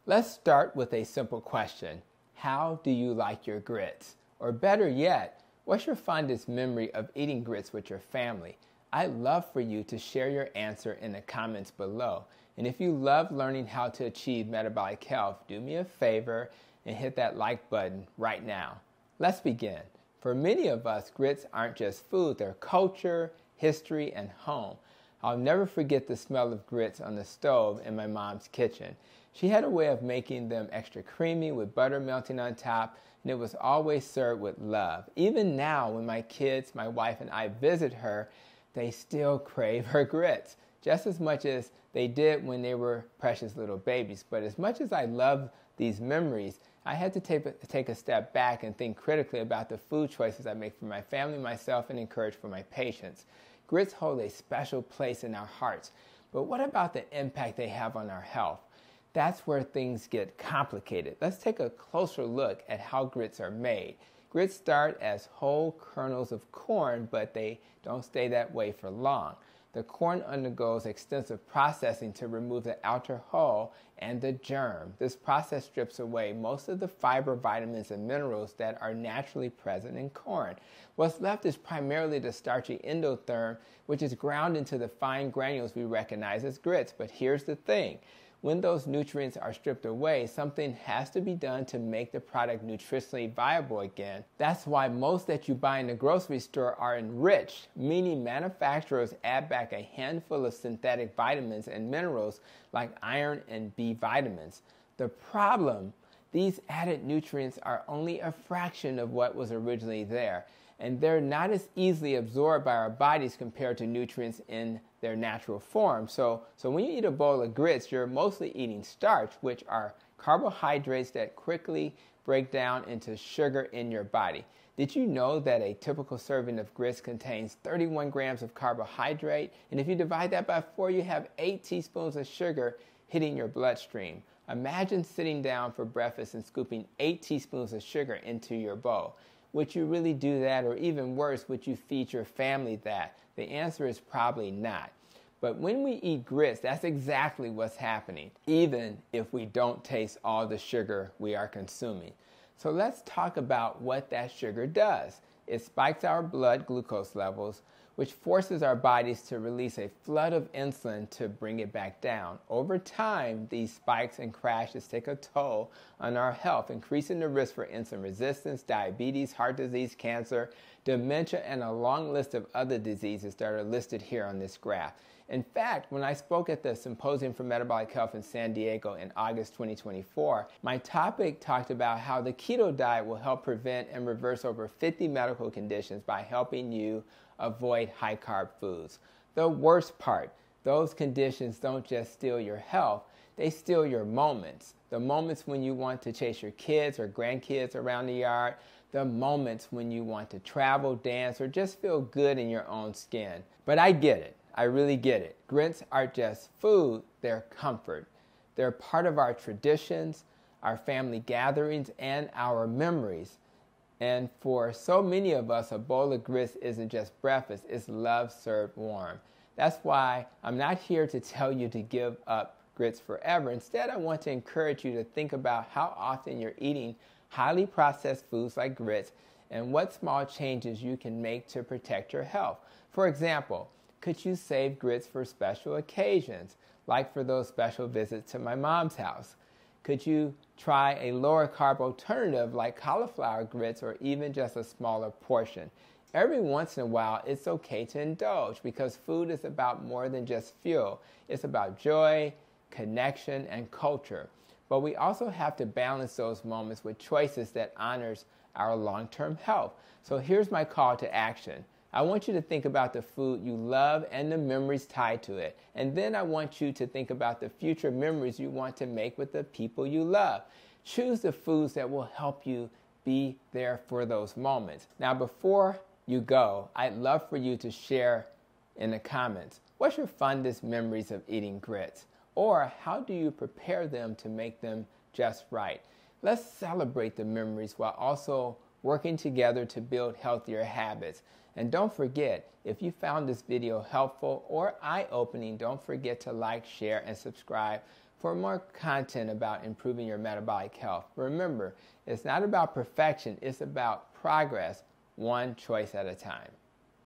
Let's start with a simple question. How do you like your grits? Or better yet, what's your fondest memory of eating grits with your family? I'd love for you to share your answer in the comments below. And if you love learning how to achieve metabolic health, do me a favor and hit that like button right now. Let's begin. For many of us, grits aren't just food, they're culture, history, and home. I'll never forget the smell of grits on the stove in my mom's kitchen. She had a way of making them extra creamy with butter melting on top, and it was always served with love. Even now, when my kids, my wife, and I visit her, they still crave her grits, just as much as they did when they were precious little babies. But as much as I love these memories, I had to take a step back and think critically about the food choices I make for my family, myself, and encourage for my patients. Grits hold a special place in our hearts, but what about the impact they have on our health? That's where things get complicated. Let's take a closer look at how grits are made. Grits start as whole kernels of corn, but they don't stay that way for long. The corn undergoes extensive processing to remove the outer hull and the germ. This process strips away most of the fiber, vitamins, and minerals that are naturally present in corn. What's left is primarily the starchy endotherm, which is ground into the fine granules we recognize as grits. But here's the thing. When those nutrients are stripped away, something has to be done to make the product nutritionally viable again. That's why most that you buy in the grocery store are enriched, meaning manufacturers add back a handful of synthetic vitamins and minerals like iron and B vitamins. The problem, these added nutrients are only a fraction of what was originally there, and they're not as easily absorbed by our bodies compared to nutrients in their natural form. So when you eat a bowl of grits, you're mostly eating starch, which are carbohydrates that quickly break down into sugar in your body. Did you know that a typical serving of grits contains 31 grams of carbohydrate? And if you divide that by 4, you have 8 teaspoons of sugar hitting your bloodstream. Imagine sitting down for breakfast and scooping 8 teaspoons of sugar into your bowl. Would you really do that? Or even worse, would you feed your family that? The answer is probably not. But when we eat grits, that's exactly what's happening, even if we don't taste all the sugar we are consuming. So let's talk about what that sugar does. It spikes our blood glucose levels, which forces our bodies to release a flood of insulin to bring it back down. Over time, these spikes and crashes take a toll on our health, increasing the risk for insulin resistance, diabetes, heart disease, cancer, dementia, and a long list of other diseases that are listed here on this graph. In fact, when I spoke at the Symposium for Metabolic Health in San Diego in August 2024, my topic talked about how the keto diet will help prevent and reverse over 50 medical conditions by helping you avoid high-carb foods. The worst part, those conditions don't just steal your health, they steal your moments. The moments when you want to chase your kids or grandkids around the yard, the moments when you want to travel, dance, or just feel good in your own skin. But I get it. I really get it. Grits aren't just food, they're comfort. They're part of our traditions, our family gatherings, and our memories. And for so many of us, a bowl of grits isn't just breakfast, it's love served warm. That's why I'm not here to tell you to give up grits forever. Instead, I want to encourage you to think about how often you're eating highly processed foods like grits and what small changes you can make to protect your health. For example, could you save grits for special occasions, like for those special visits to my mom's house? Could you try a lower carb alternative like cauliflower grits or even just a smaller portion? Every once in a while, it's okay to indulge because food is about more than just fuel. It's about joy, connection, and culture. But we also have to balance those moments with choices that honors our long-term health. So here's my call to action. I want you to think about the food you love and the memories tied to it. And then I want you to think about the future memories you want to make with the people you love. Choose the foods that will help you be there for those moments. Now, before you go, I'd love for you to share in the comments, what's your fondest memories of eating grits? Or how do you prepare them to make them just right? Let's celebrate the memories while also working together to build healthier habits. And don't forget, if you found this video helpful or eye-opening, don't forget to like, share, and subscribe for more content about improving your metabolic health. Remember, it's not about perfection, it's about progress, one choice at a time.